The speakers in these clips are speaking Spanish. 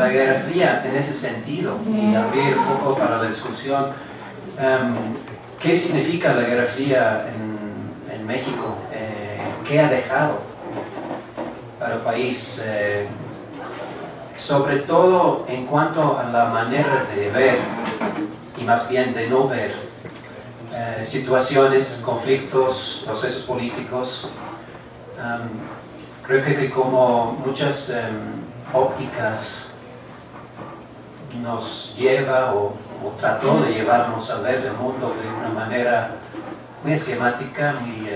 la Guerra Fría en ese sentido y abrir un poco para la discusión. ¿Qué significa la Guerra Fría en México? ¿Qué ha dejado para el país? Sobre todo en cuanto a la manera de ver y más bien de no ver situaciones, conflictos, procesos políticos. Creo que como muchas ópticas nos lleva o trató de llevarnos a ver el mundo de una manera muy esquemática, muy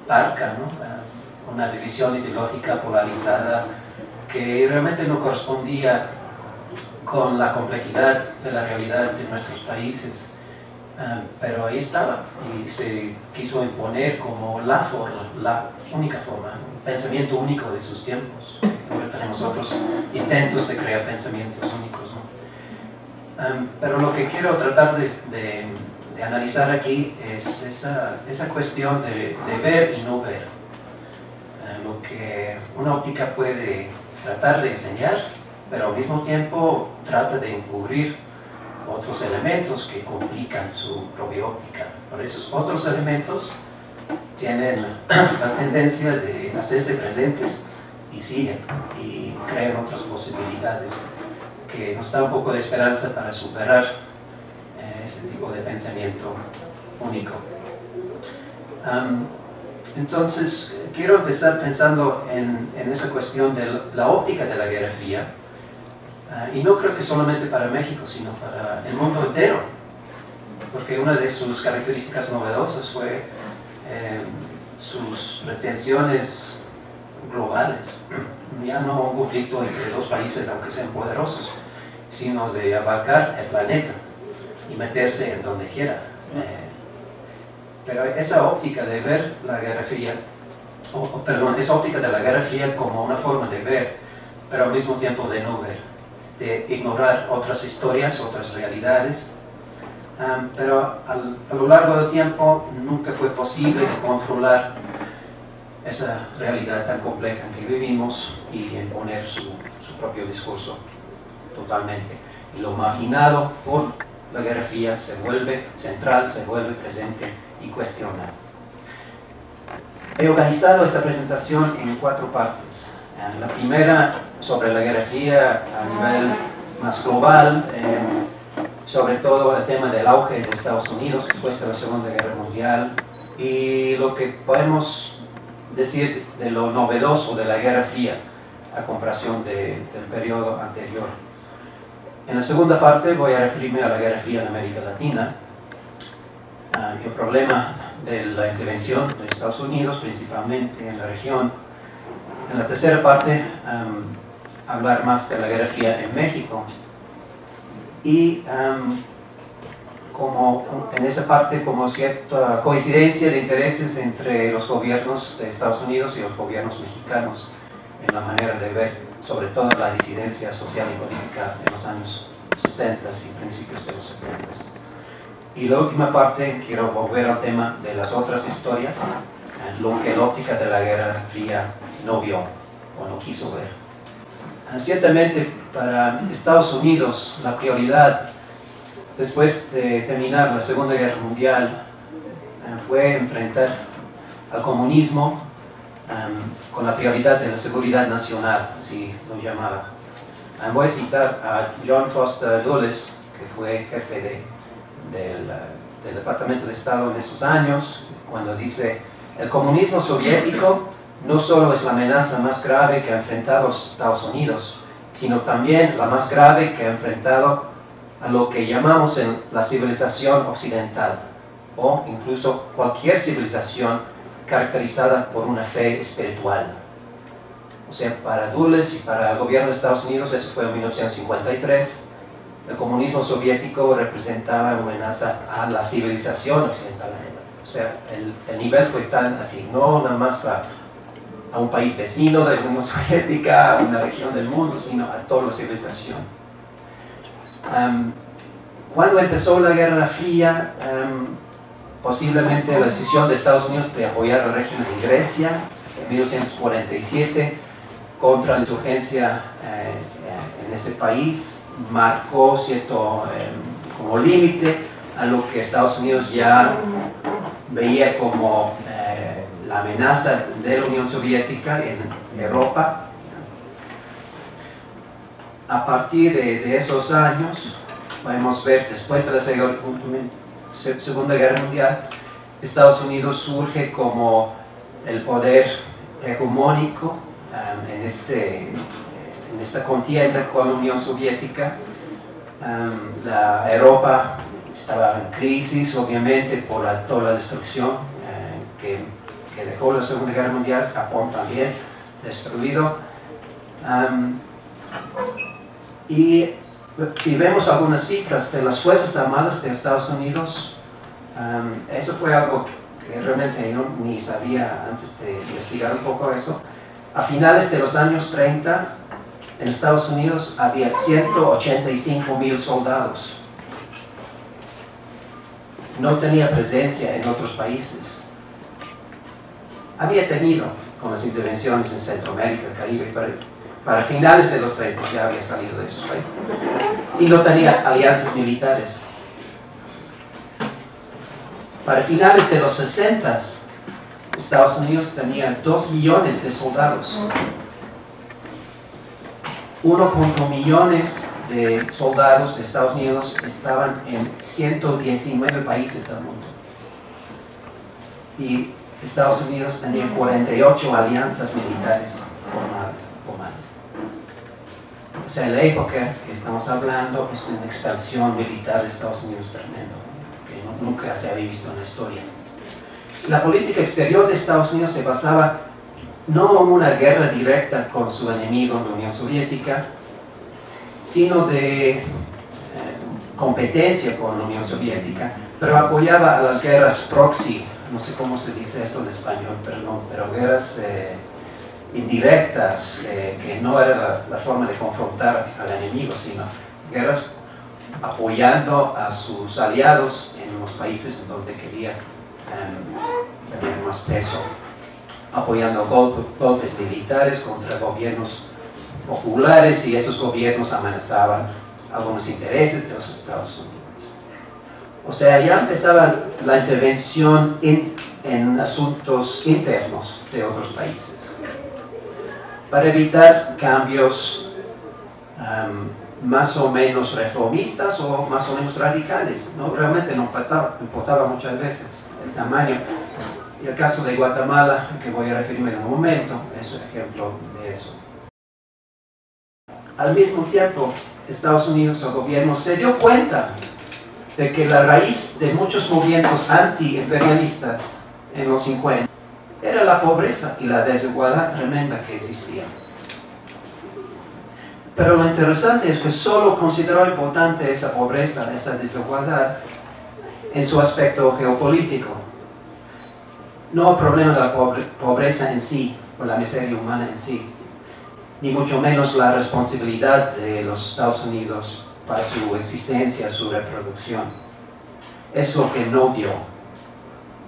parca, ¿no? Una división ideológica polarizada que realmente no correspondía con la complejidad de la realidad de nuestros países. Pero ahí estaba y se quiso imponer como la forma, la única forma, un pensamiento único de sus tiempos. Ahora tenemos otros intentos de crear pensamientos únicos, ¿no? Pero lo que quiero tratar de analizar aquí es esa cuestión de ver y no ver. Lo que una óptica puede tratar de enseñar, pero al mismo tiempo trata de encubrir otros elementos que complican su propia óptica. Por esos otros elementos tienen la tendencia de hacerse presentes y siguen y crean otras posibilidades que nos da un poco de esperanza para superar ese tipo de pensamiento único. Entonces, quiero empezar pensando en esa cuestión de la óptica de la Guerra Fría. Y no creo que solamente para México, sino para el mundo entero, porque una de sus características novedosas fue sus pretensiones globales, ya no un conflicto entre dos países, aunque sean poderosos, sino de abarcar el planeta y meterse en donde quiera. Pero esa óptica de ver la Guerra Fría, perdón, esa óptica de la Guerra Fría como una forma de ver, pero al mismo tiempo de no ver, de ignorar otras historias, otras realidades, pero a lo largo del tiempo nunca fue posible controlar esa realidad tan compleja en que vivimos y imponer su propio discurso totalmente. Y lo marginado por la Guerra Fría se vuelve central, se vuelve presente y cuestiona. He organizado esta presentación en 4 partes. La primera sobre la Guerra Fría a nivel más global, sobre todo el tema del auge de Estados Unidos después de la Segunda Guerra Mundial y lo que podemos decir de lo novedoso de la Guerra Fría a comparación del periodo anterior. En la segunda parte voy a referirme a la Guerra Fría en América Latina, el problema de la intervención de Estados Unidos, principalmente en la región. En la tercera parte, hablar más de la Guerra Fría en México. Y como en esa parte, como cierta coincidencia de intereses entre los gobiernos de Estados Unidos y los gobiernos mexicanos en la manera de ver, sobre todo la disidencia social y política en los años 60 y principios de los 70. Y la última parte, quiero volver al tema de las otras historias, lo que la óptica de la Guerra Fría no vio o no quiso ver. Ciertamente para Estados Unidos la prioridad después de terminar la Segunda Guerra Mundial fue enfrentar al comunismo con la prioridad de la seguridad nacional, así lo llamaba. Voy a citar a John Foster Dulles, que fue jefe del Departamento de Estado en esos años, cuando dice: el comunismo soviético no solo es la amenaza más grave que ha enfrentado los Estados Unidos, sino también la más grave que ha enfrentado a lo que llamamos en la civilización occidental, o incluso cualquier civilización caracterizada por una fe espiritual. O sea, para Dulles y para el gobierno de Estados Unidos, eso fue en 1953, el comunismo soviético representaba una amenaza a la civilización occidental. O sea, el nivel fue tan así, no nada más a un país vecino de la Unión Soviética, a una región del mundo, sino a toda la civilización. Cuando empezó la Guerra Fría, posiblemente la decisión de Estados Unidos de apoyar al régimen de Grecia en 1947 contra la insurgencia en ese país, marcó cierto como límite a lo que Estados Unidos ya veía como la amenaza de la Unión Soviética en Europa. A partir de esos años, podemos ver, después de la Segunda Guerra Mundial, Estados Unidos surge como el poder hegemónico en esta contienda con la Unión Soviética. La Europa estaba en crisis, obviamente, por toda la destrucción que dejó la Segunda Guerra Mundial. Japón también destruido. Y si vemos algunas cifras de las Fuerzas Armadas de Estados Unidos, eso fue algo que realmente yo ni sabía antes de investigar un poco eso. A finales de los años 30, en Estados Unidos había 185,000 soldados. No tenía presencia en otros países. Había tenido con las intervenciones en Centroamérica, Caribe, para finales de los 30 ya había salido de esos países. Y no tenía alianzas militares. Para finales de los 60, Estados Unidos tenía 2 millones de soldados. 1,1 millones de soldados de Estados Unidos estaban en 119 países del mundo. Y Estados Unidos tenía 48 alianzas militares formadas. O sea, en la época que estamos hablando es una expansión militar de Estados Unidos tremendo, que nunca se había visto en la historia. La política exterior de Estados Unidos se basaba no en una guerra directa con su enemigo, la Unión Soviética, sino de competencia con la Unión Soviética, pero apoyaba a las guerras proxy, no sé cómo se dice eso en español, pero guerras indirectas, que no era la forma de confrontar al enemigo, sino guerras apoyando a sus aliados en los países en donde quería tener más peso, apoyando golpes militares contra gobiernos populares, y esos gobiernos amenazaban algunos intereses de los Estados Unidos. O sea, ya empezaba la intervención en asuntos internos de otros países para evitar cambios más o menos reformistas o más o menos radicales. Realmente no importaba muchas veces el tamaño. Y el caso de Guatemala, que voy a referirme en un momento, es un ejemplo de eso. Al mismo tiempo, Estados Unidos, el gobierno, se dio cuenta de que la raíz de muchos movimientos anti-imperialistas en los 50 era la pobreza y la desigualdad tremenda que existía. Pero lo interesante es que solo consideró importante esa pobreza, esa desigualdad, en su aspecto geopolítico. No el problema de la pobreza en sí, o la miseria humana en sí, ni mucho menos la responsabilidad de los Estados Unidos para su existencia, su reproducción. Es lo que no vio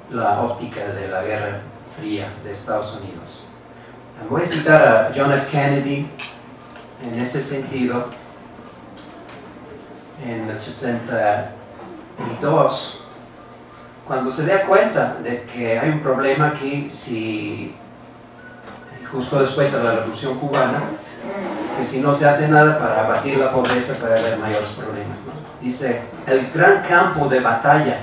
la óptica de la Guerra Fría de Estados Unidos. Voy a citar a John F. Kennedy en ese sentido. En el 62, cuando se da cuenta de que hay un problema aquí, justo después de la Revolución Cubana, que si no se hace nada para abatir la pobreza puede haber mayores problemas, ¿no? Dice, el gran campo de batalla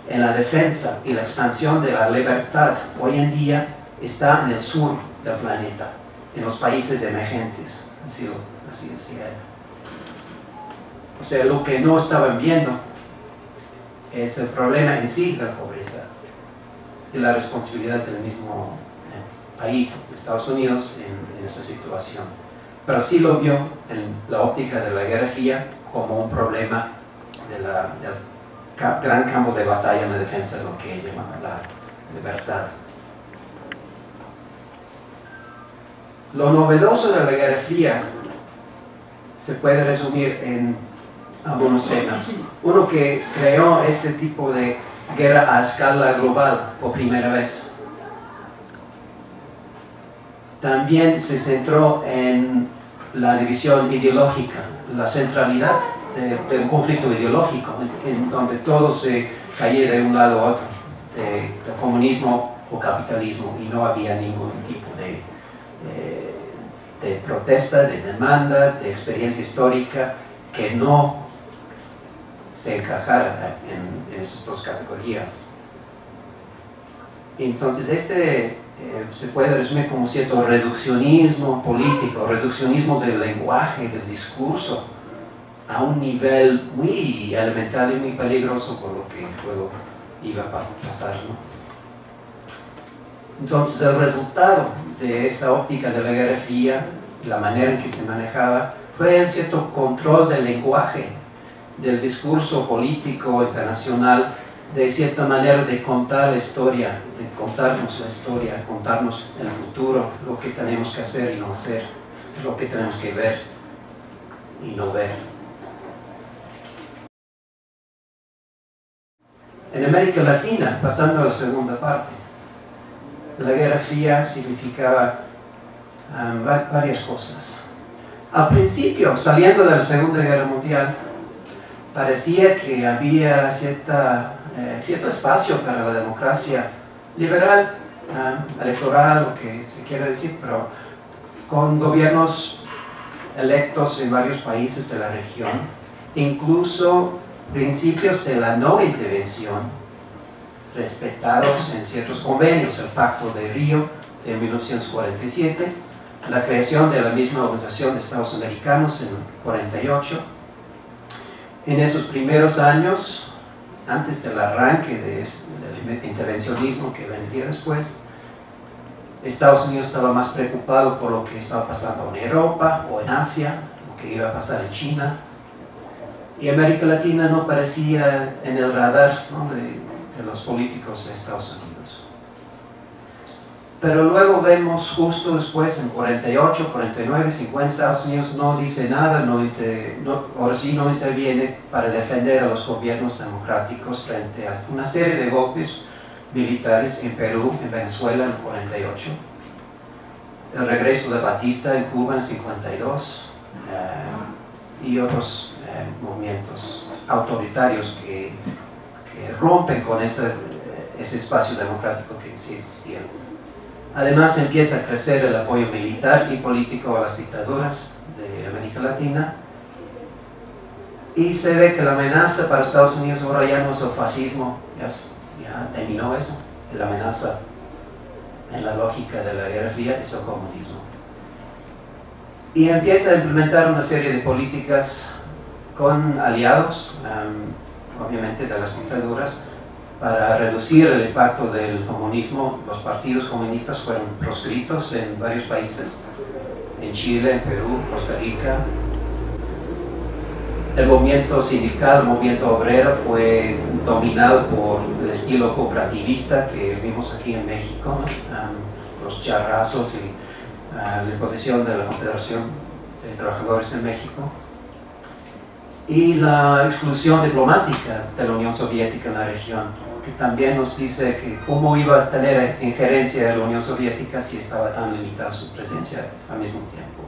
en la defensa y la expansión de la libertad hoy en día está en el sur del planeta, en los países emergentes. Así decía él. O sea, lo que no estaban viendo es el problema en sí de la pobreza y la responsabilidad del mismo país, Estados Unidos, en esa situación. Pero sí lo vio en la óptica de la Guerra Fría como un problema del gran campo de batalla en la defensa de lo que él llamaba la libertad. Lo novedoso de la Guerra Fría se puede resumir en algunos temas. Uno, que creó este tipo de guerra a escala global por primera vez. también se centró en la división ideológica, la centralidad de un conflicto ideológico, en donde todo se caía de un lado a otro, de comunismo o capitalismo, y no había ningún tipo de protesta, de demanda, de experiencia histórica que no se encajara en esas dos categorías. Entonces se puede resumir como cierto reduccionismo político, reduccionismo del lenguaje, del discurso, a un nivel muy elemental y muy peligroso, por lo que luego iba a pasar, ¿no? Entonces el resultado de esa óptica de la Guerra Fría, la manera en que se manejaba, fue un cierto control del lenguaje, del discurso político internacional, de cierta manera de contar la historia, de contarnos la historia, contarnos el futuro, lo que tenemos que hacer y no hacer, lo que tenemos que ver y no ver. En América Latina, pasando a la segunda parte, la Guerra Fría significaba varias cosas. Al principio, saliendo de la Segunda Guerra Mundial, parecía que había cierto espacio para la democracia liberal, electoral, lo que se quiera decir, pero con gobiernos electos en varios países de la región, incluso principios de la no intervención respetados en ciertos convenios, el Pacto de Río de 1947, la creación de la misma Organización de Estados Americanos en 1948. En esos primeros años, antes del arranque del intervencionismo que vendría después, Estados Unidos estaba más preocupado por lo que estaba pasando en Europa o en Asia, lo que iba a pasar en China, y América Latina no parecía en el radar, ¿no?, de los políticos de Estados Unidos. Pero luego vemos justo después, en 48, 49, 50, Estados Unidos no dice nada, ahora sí no interviene para defender a los gobiernos democráticos frente a una serie de golpes militares en Perú, en Venezuela en 48, el regreso de Batista en Cuba en 52, y otros movimientos autoritarios que rompen con ese espacio democrático que sí existía. Además empieza a crecer el apoyo militar y político a las dictaduras de América Latina, y se ve que la amenaza para Estados Unidos ahora ya no es el fascismo, ya terminó eso. La amenaza en la lógica de la Guerra Fría es el comunismo. Y empieza a implementar una serie de políticas con aliados, obviamente de las dictaduras, para reducir el impacto del comunismo. Los partidos comunistas fueron proscritos en varios países, en Chile, en Perú, Costa Rica. El movimiento sindical, el movimiento obrero, fue dominado por el estilo cooperativista que vimos aquí en México, ¿no? Los charrazos y la imposición de la Confederación de Trabajadores de México, y la exclusión diplomática de la Unión Soviética en la región, que también nos dice que cómo iba a tener injerencia de la Unión Soviética si estaba tan limitada su presencia al mismo tiempo.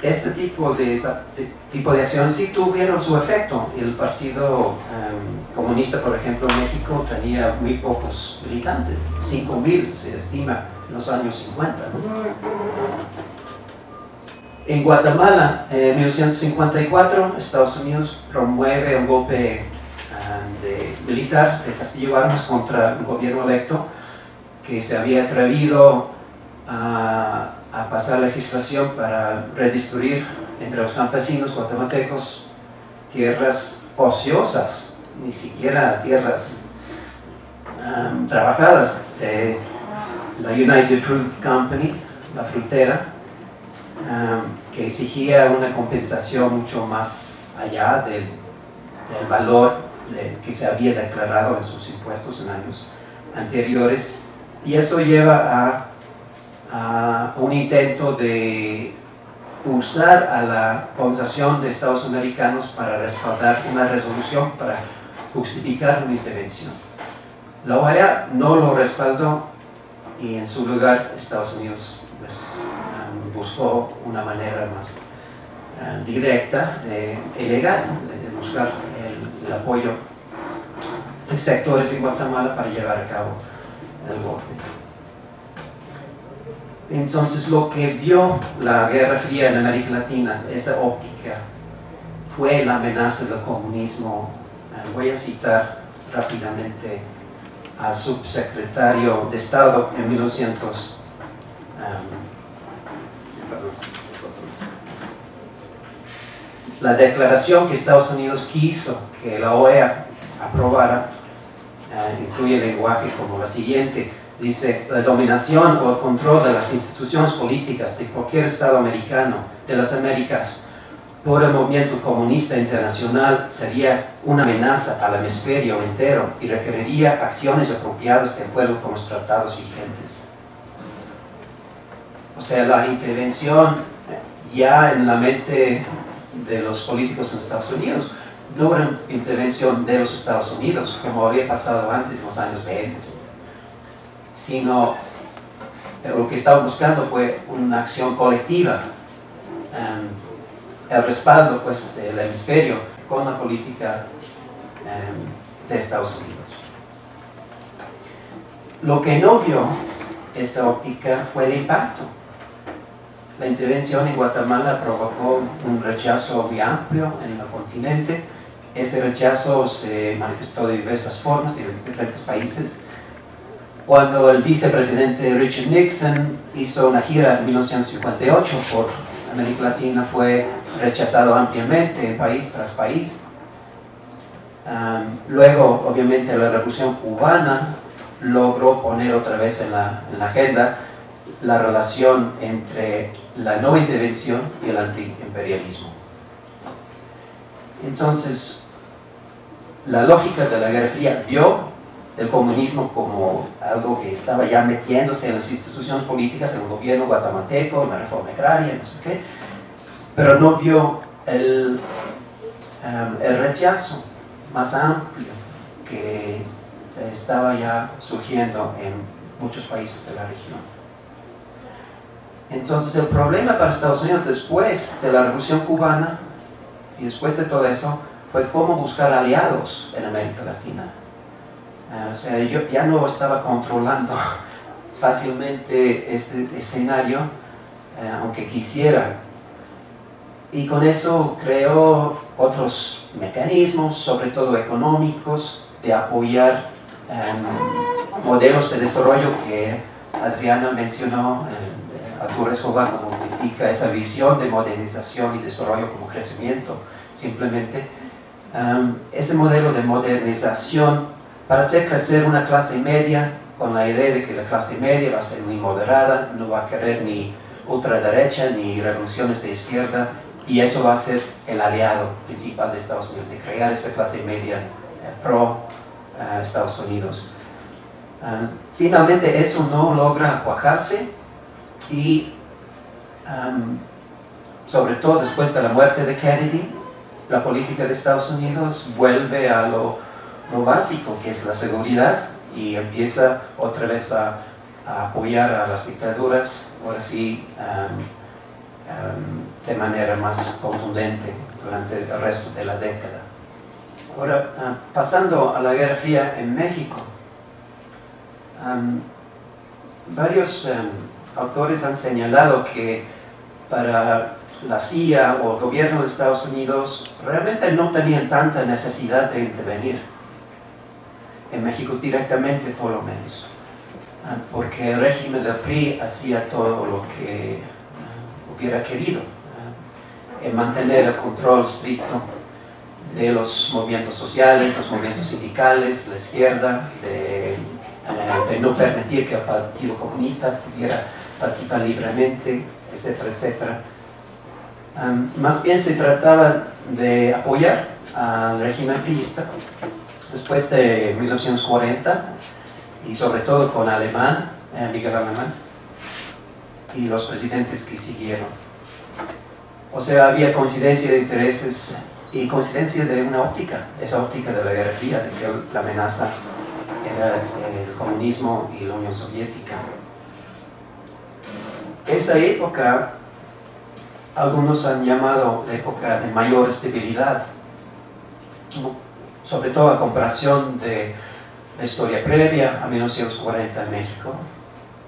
Este tipo de acciones sí tuvieron su efecto. El Partido Comunista, por ejemplo, en México tenía muy pocos militantes, 5.000 se estima en los años 50, ¿no? En Guatemala, en 1954, Estados Unidos promueve un golpe militar de Castillo Armas contra un gobierno electo que se había atrevido a pasar legislación para redistribuir entre los campesinos guatemaltecos tierras ociosas, ni siquiera tierras trabajadas, de la United Fruit Company, la frutera, que exigía una compensación mucho más allá del valor que se había declarado en sus impuestos en años anteriores, y eso lleva a un intento de usar a la Organización de Estados Americanos para respaldar una resolución para justificar una intervención. La OEA no lo respaldó, y en su lugar Estados Unidos pues, buscó una manera más directa y legal de buscar el apoyo de sectores en Guatemala para llevar a cabo el golpe. Entonces lo que vio la Guerra Fría en América Latina, esa óptica, fue la amenaza del comunismo. Voy a citar rápidamente al subsecretario de Estado en 1900. La declaración que Estados Unidos quiso que la OEA aprobara incluye el lenguaje como la siguiente. Dice: la dominación o el control de las instituciones políticas de cualquier Estado americano de las Américas por el movimiento comunista internacional sería una amenaza al hemisferio entero y requeriría acciones apropiadas de acuerdo con los tratados vigentes. O sea, la intervención ya en la mente de los políticos en Estados Unidos no era una intervención de los Estados Unidos, como había pasado antes en los años 20, sino lo que estaban buscando fue una acción colectiva, el respaldo pues, del hemisferio con la política de Estados Unidos. Lo que no vio esta óptica fue el impacto. La intervención en Guatemala provocó un rechazo muy amplio en el continente. Este rechazo se manifestó de diversas formas en diferentes países. Cuando el vicepresidente Richard Nixon hizo una gira en 1958 por América Latina, fue rechazado ampliamente en país tras país. Luego, obviamente, la Revolución Cubana logró poner otra vez en la agenda la relación entre la no intervención y el antiimperialismo. Entonces, la lógica de la Guerra Fría vio el comunismo como algo que estaba ya metiéndose en las instituciones políticas, en el gobierno guatemalteco, en la reforma agraria, no sé qué, pero no vio el rechazo más amplio que estaba ya surgiendo en muchos países de la región. Entonces el problema para Estados Unidos después de la Revolución Cubana y después de todo eso fue cómo buscar aliados en América Latina. O sea, yo ya no estaba controlando fácilmente este escenario, aunque quisiera. Y con eso creó otros mecanismos, sobre todo económicos, de apoyar modelos de desarrollo que Adriana mencionó, Arturo Escobar, como critica esa visión de modernización y desarrollo como crecimiento, simplemente. Ese modelo de modernización para hacer crecer una clase media, con la idea de que la clase media va a ser muy moderada, no va a querer ni ultraderecha ni revoluciones de izquierda, y eso va a ser el aliado principal de Estados Unidos, de crear esa clase media pro Estados Unidos. Finalmente eso no logra cuajarse y sobre todo después de la muerte de Kennedy, la política de Estados Unidos vuelve a lo básico, que es la seguridad, y empieza otra vez a apoyar a las dictaduras, ahora sí, de manera más contundente durante el resto de la década. Ahora, pasando a la Guerra Fría en México, varios autores han señalado que para la CIA o el gobierno de Estados Unidos realmente no tenían tanta necesidad de intervenir en México directamente, por lo menos, porque el régimen del PRI hacía todo lo que hubiera querido, en mantener el control estricto de los movimientos sociales, los movimientos sindicales, la izquierda, de no permitir que el Partido Comunista pudiera participar libremente, etcétera, etcétera. Más bien se trataba de apoyar al régimen priista después de 1940, y sobre todo con Miguel Alemán, y los presidentes que siguieron. O sea, había coincidencia de intereses y coincidencia de una óptica, esa óptica de la Guerra Fría, de que la amenaza era el comunismo y la Unión Soviética. esa época, algunos han llamado la época de mayor estabilidad, ¿no? Sobre todo a comparación de la historia previa a 1940 en México,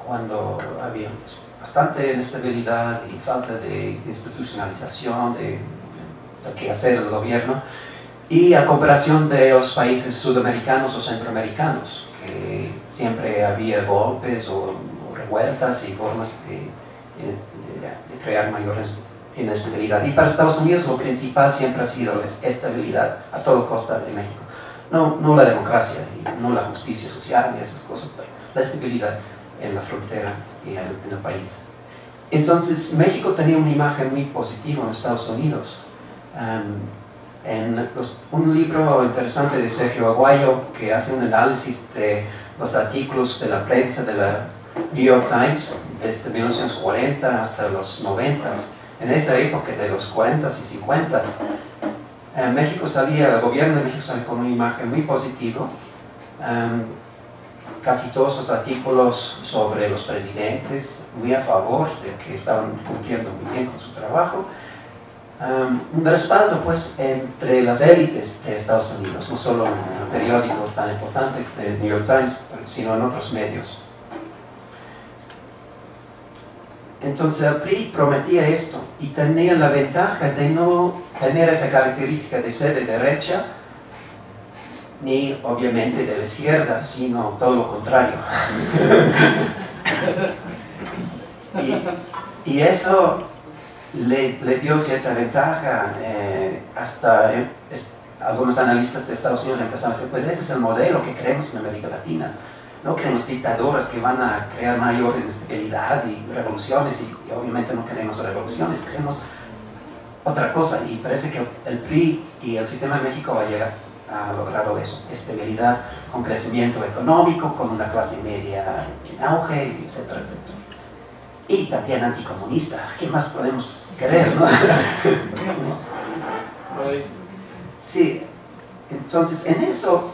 cuando había bastante inestabilidad y falta de institucionalización de qué hacer el gobierno, y a comparación de los países sudamericanos o centroamericanos, que siempre había golpes o revueltas y formas de crear mayor inestabilidad. Y para Estados Unidos lo principal siempre ha sido la estabilidad a todo costa de México. No la democracia, no la justicia social y esas cosas, pero la estabilidad en la frontera y en el país. Entonces, México tenía una imagen muy positiva en Estados Unidos. Un libro interesante de Sergio Aguayo, que hace un análisis de los artículos de la prensa de la New York Times desde 1940 hasta los 90. En esa época de los 40s y 50s, el gobierno de México salía con una imagen muy positiva. Casi todos los artículos sobre los presidentes muy a favor de que estaban cumpliendo muy bien con su trabajo. Un respaldo pues entre las élites de Estados Unidos, no solo en el periódico tan importante de New York Times, sino en otros medios. Entonces el PRI prometía esto y tenía la ventaja de no tener esa característica de ser de derecha, ni obviamente de la izquierda, sino todo lo contrario. y eso le dio cierta ventaja, algunos analistas de Estados Unidos empezaron a decir, pues ese es el modelo que queremos en América Latina. No queremos dictaduras que van a crear mayor inestabilidad y revoluciones, y obviamente no queremos revoluciones, queremos otra cosa. Y parece que el PRI y el sistema de México ha logrado eso, estabilidad con crecimiento económico, con una clase media en auge, etcétera, etcétera. Y también anticomunista, ¿qué más podemos querer, no? Sí, entonces en eso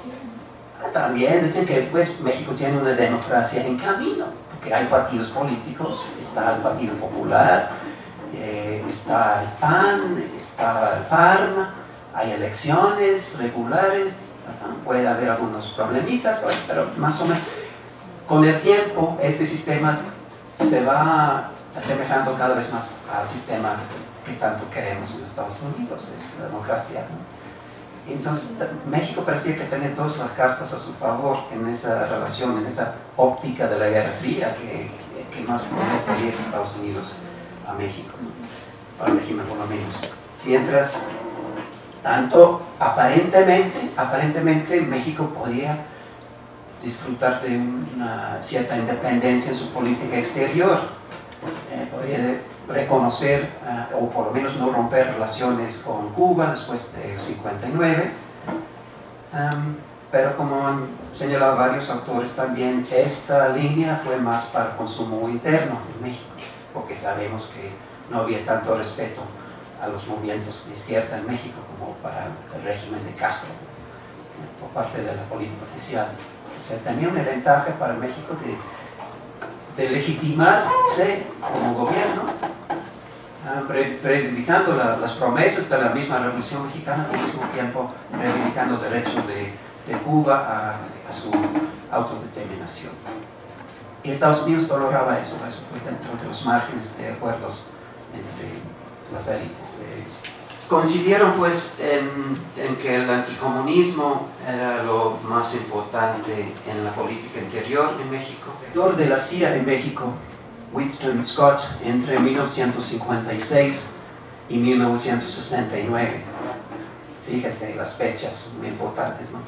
también dicen que pues México tiene una democracia en camino, porque hay partidos políticos, está el Partido Popular, está el PAN, está el PARM, hay elecciones regulares, puede haber algunos problemitas, pero más o menos con el tiempo este sistema se va asemejando cada vez más al sistema que tanto queremos en Estados Unidos, es la democracia, ¿no? Entonces México parecía que tenía todas las cartas a su favor en esa relación, en esa óptica de la Guerra Fría que más podía pedir Estados Unidos a México, ¿no? Al régimen por lo menos. Mientras tanto, aparentemente México podía disfrutar de una cierta independencia en su política exterior, podía reconocer o por lo menos no romper relaciones con Cuba después de 59, pero como han señalado varios autores también, esta línea fue más para consumo interno en México, porque sabemos que no había tanto respeto a los movimientos de izquierda en México como para el régimen de Castro, por parte de la política oficial. O sea, tenía una ventaja para México de legitimarse como gobierno, reivindicando las promesas de la misma Revolución Mexicana, al mismo tiempo reivindicando derechos de Cuba a su autodeterminación. Y Estados Unidos toleraba eso fue dentro de los márgenes de acuerdos entre las élites de ellos. Coincidieron pues en que el anticomunismo era lo más importante en la política interior de México. El director de la CIA en México, Winston Scott, entre 1956 y 1969, fíjense las fechas muy importantes, ¿no?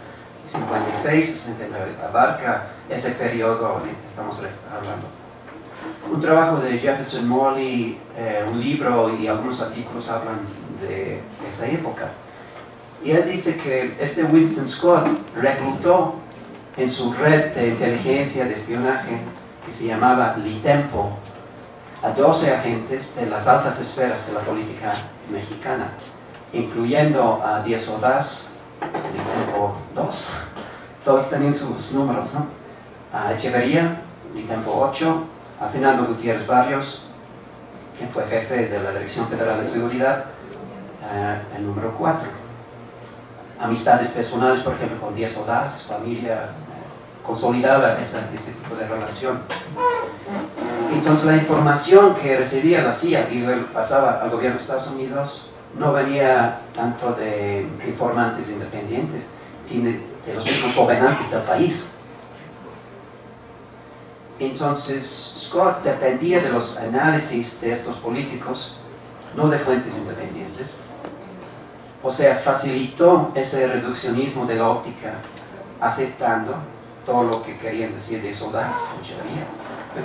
56, 69, abarca ese periodo que estamos hablando. Un trabajo de Jefferson Morley, un libro y algunos artículos hablan de esa época. Y él dice que este Winston Scott reclutó en su red de inteligencia de espionaje, que se llamaba Litempo, a 12 agentes de las altas esferas de la política mexicana, incluyendo a Díaz Ordaz, Litempo 2, todos tenían sus números, ¿no? A Echeverría, Litempo 8, a Fernando Gutiérrez Barrios, quien fue jefe de la Dirección Federal de Seguridad, el número 4. Amistades personales, por ejemplo, con Díaz Ordaz, su familia, consolidaba ese tipo de relación. Entonces la información que recibía la CIA y pasaba al gobierno de Estados Unidos no venía tanto de informantes independientes, sino de los mismos gobernantes del país. Entonces Scott dependía de los análisis de estos políticos, no de fuentes independientes. O sea, facilitó ese reduccionismo de la óptica, aceptando todo lo que querían decir Díaz Ordaz, Echeverría,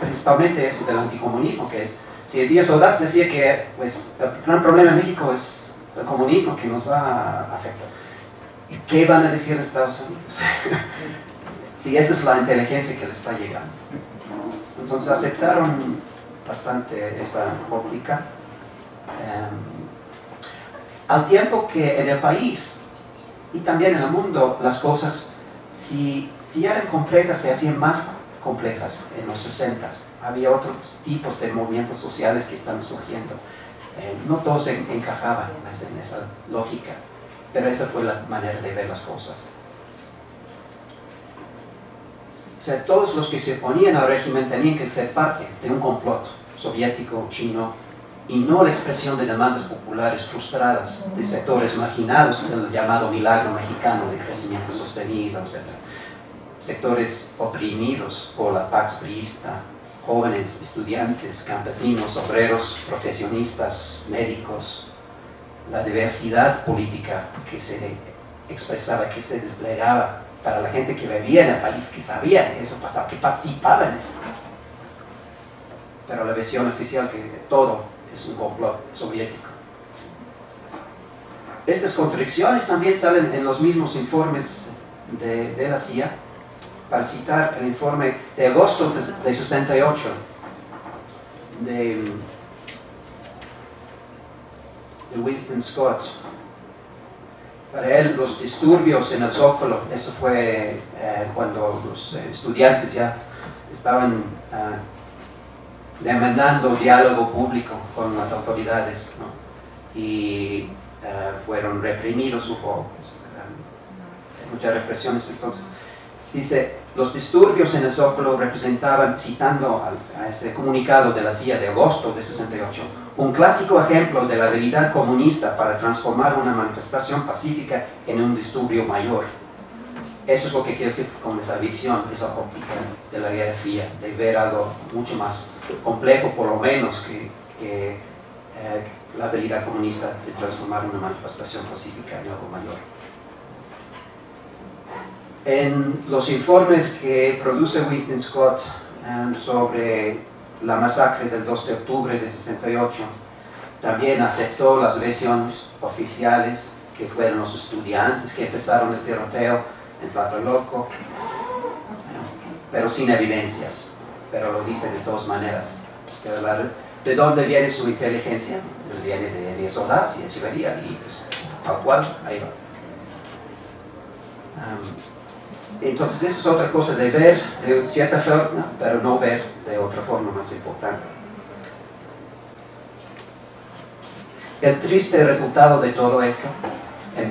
principalmente eso del anticomunismo, que es, si Díaz Ordaz decía que pues, el gran problema en México es el comunismo que nos va a afectar, ¿qué van a decir Estados Unidos? Si esa es la inteligencia que les está llegando. Entonces aceptaron bastante esa óptica, al tiempo que en el país y también en el mundo las cosas, si ya eran complejas, se hacían más complejas en los 60s. Había otros tipos de movimientos sociales que están surgiendo. No todos encajaban en esa lógica, pero esa fue la manera de ver las cosas. O sea, todos los que se oponían al régimen tenían que ser parte de un complot soviético, chino, y no la expresión de demandas populares frustradas de sectores marginados del llamado milagro mexicano de crecimiento sostenido, etc. Sectores oprimidos por la Pax priista, jóvenes, estudiantes, campesinos, obreros, profesionistas, médicos, la diversidad política que se expresaba, que se desplegaba para la gente que vivía en el país, que sabía que eso pasaba, que participaba en eso. Pero la versión oficial que todo es un complot soviético. Estas contradicciones también salen en los mismos informes de la CIA. Para citar el informe de agosto de 68 de Winston Scott. Para él, los disturbios en el Zócalo, eso fue cuando los estudiantes ya estaban demandando diálogo público con las autoridades, ¿no? Y fueron reprimidos, hubo muchas represiones. Entonces dice, los disturbios en el Zócalo representaban, citando a ese comunicado de la CIA de agosto de 68, un clásico ejemplo de la habilidad comunista para transformar una manifestación pacífica en un disturbio mayor. Eso es lo que quiere decir con esa visión, esa óptica de la Guerra Fría, de ver algo mucho más complejo, por lo menos, que la habilidad comunista de transformar una manifestación pacífica en algo mayor. En los informes que produce Winston Scott sobre la masacre del 2 de octubre de 68, también aceptó las versiones oficiales, que fueron los estudiantes que empezaron el tiroteo en Tlatelolco, pero sin evidencias, pero lo dice de todas maneras. O sea, ¿de dónde viene su inteligencia? Pues viene de Díaz Ordaz y de Echeverría, y pues, tal cual, ahí va. Entonces esa es otra cosa de ver de cierta forma, pero no ver de otra forma más importante. El triste resultado de todo esto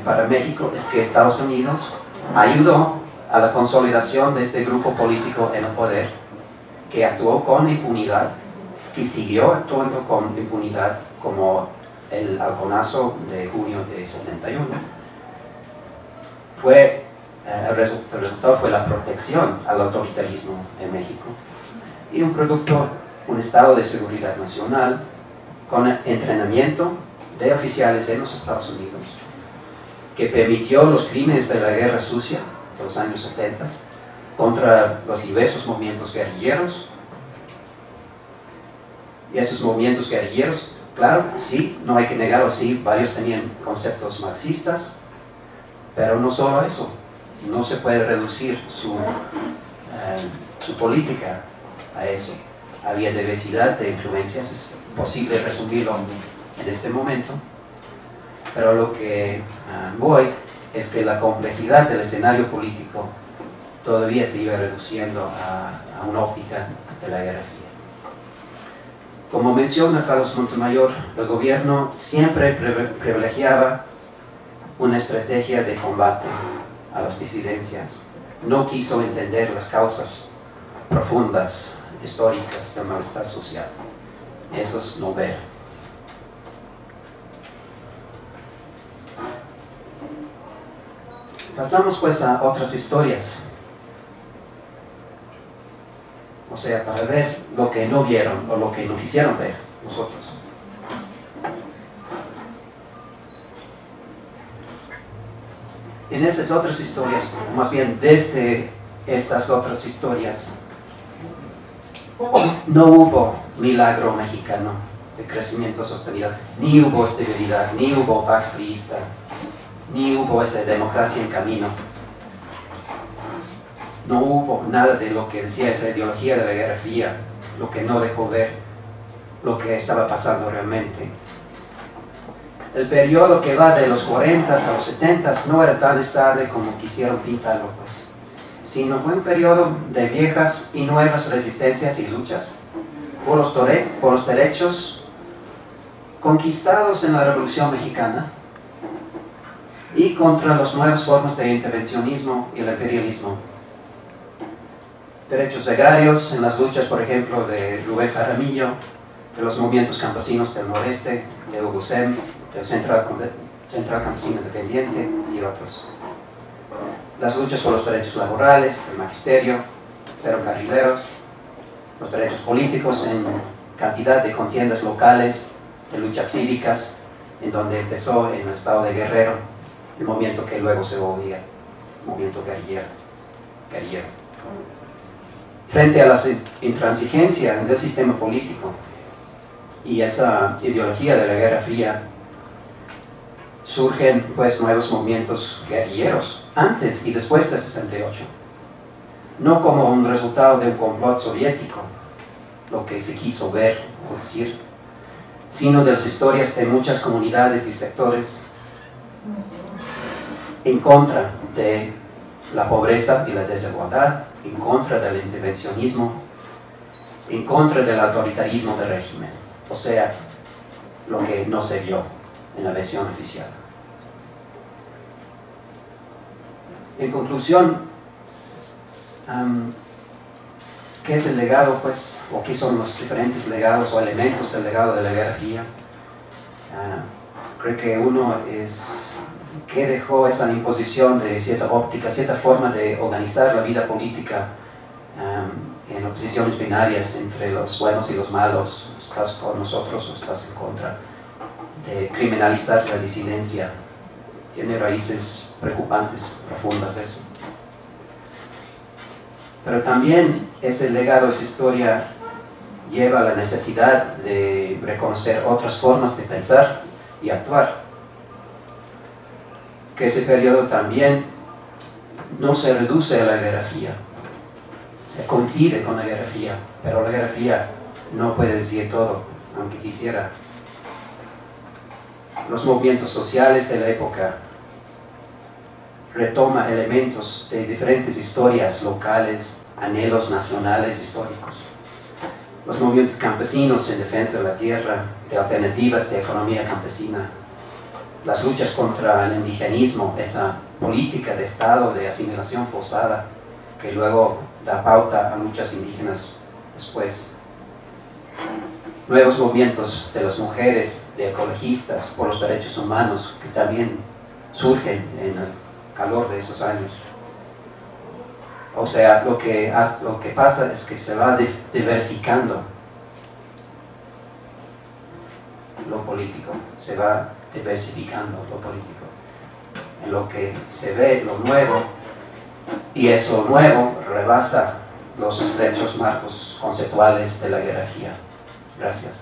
para México es que Estados Unidos ayudó a la consolidación de este grupo político en el poder, que actuó con impunidad, que siguió actuando con impunidad, como el halconazo de junio de 71. El resultado fue la protección al autoritarismo en México y un estado de seguridad nacional con entrenamiento de oficiales en los Estados Unidos, que permitió los crímenes de la guerra sucia de los años 70 contra los diversos movimientos guerrilleros. Y esos movimientos guerrilleros, claro, sí, no hay que negarlo, sí, varios tenían conceptos marxistas, pero no solo eso, no se puede reducir su política a eso. Había diversidad de influencias, es imposible resumirlo en este momento, pero lo que voy es que la complejidad del escenario político todavía se iba reduciendo a una óptica de la Guerra Fría. Como menciona Carlos Montemayor, el gobierno siempre privilegiaba una estrategia de combate a las disidencias. No quiso entender las causas profundas, históricas del malestar social. Eso es no ver. Pasamos pues a otras historias. O sea, para ver lo que no vieron o lo que no quisieron ver nosotros. En esas otras historias, más bien desde estas otras historias, no hubo milagro mexicano de crecimiento sostenido, ni hubo estabilidad, ni hubo pax priista, ni hubo esa democracia en camino. No hubo nada de lo que decía esa ideología de la Guerra Fría, lo que no dejó ver lo que estaba pasando realmente. El periodo que va de los 40 a los 70 no era tan estable como quisieron pintarlo, pues, sino fue un periodo de viejas y nuevas resistencias y luchas por los derechos conquistados en la Revolución Mexicana y contra las nuevas formas de intervencionismo y el imperialismo. Derechos agrarios en las luchas, por ejemplo, de Rubén Jaramillo, de los movimientos campesinos del noreste, de Hugo Sem, del Central Campesino Independiente y otros. Las luchas por los derechos laborales, del magisterio, ferrocarrileros, los derechos políticos en cantidad de contiendas locales, de luchas cívicas, en donde empezó en el estado de Guerrero, el movimiento que luego se volvía movimiento guerrillero. Frente a la intransigencia del sistema político y esa ideología de la Guerra Fría, surgen pues nuevos movimientos guerrilleros antes y después de 68, no como un resultado de un complot soviético, lo que se quiso ver o decir, sino de las historias de muchas comunidades y sectores en contra de la pobreza y la desigualdad, en contra del intervencionismo, en contra del autoritarismo del régimen, o sea, lo que no se vio en la versión oficial. En conclusión, ¿qué es el legado, pues, o qué son los diferentes legados o elementos del legado de la Guerra Fría? Creo que uno es que dejó esa imposición de cierta óptica, cierta forma de organizar la vida política en oposiciones binarias entre los buenos y los malos, estás con nosotros o estás en contra, de criminalizar la disidencia. Tiene raíces preocupantes, profundas eso. Pero también ese legado, esa historia, lleva a la necesidad de reconocer otras formas de pensar y actuar. Que ese periodo también no se reduce a la Guerra Fría, se coincide con la Guerra Fría, pero la Guerra Fría no puede decir todo, aunque quisiera. Los movimientos sociales de la época retoma elementos de diferentes historias locales, anhelos nacionales históricos. Los movimientos campesinos en defensa de la tierra, de alternativas de economía campesina, las luchas contra el indigenismo, esa política de Estado de asimilación forzada que luego da pauta a luchas indígenas después. Nuevos movimientos de las mujeres, de ecologistas por los derechos humanos que también surgen en el calor de esos años. O sea, lo que pasa es que se va diversificando lo político, se va diversificando lo político, en lo que se ve lo nuevo, y eso nuevo rebasa los estrechos marcos conceptuales de la Guerra Fría. Gracias.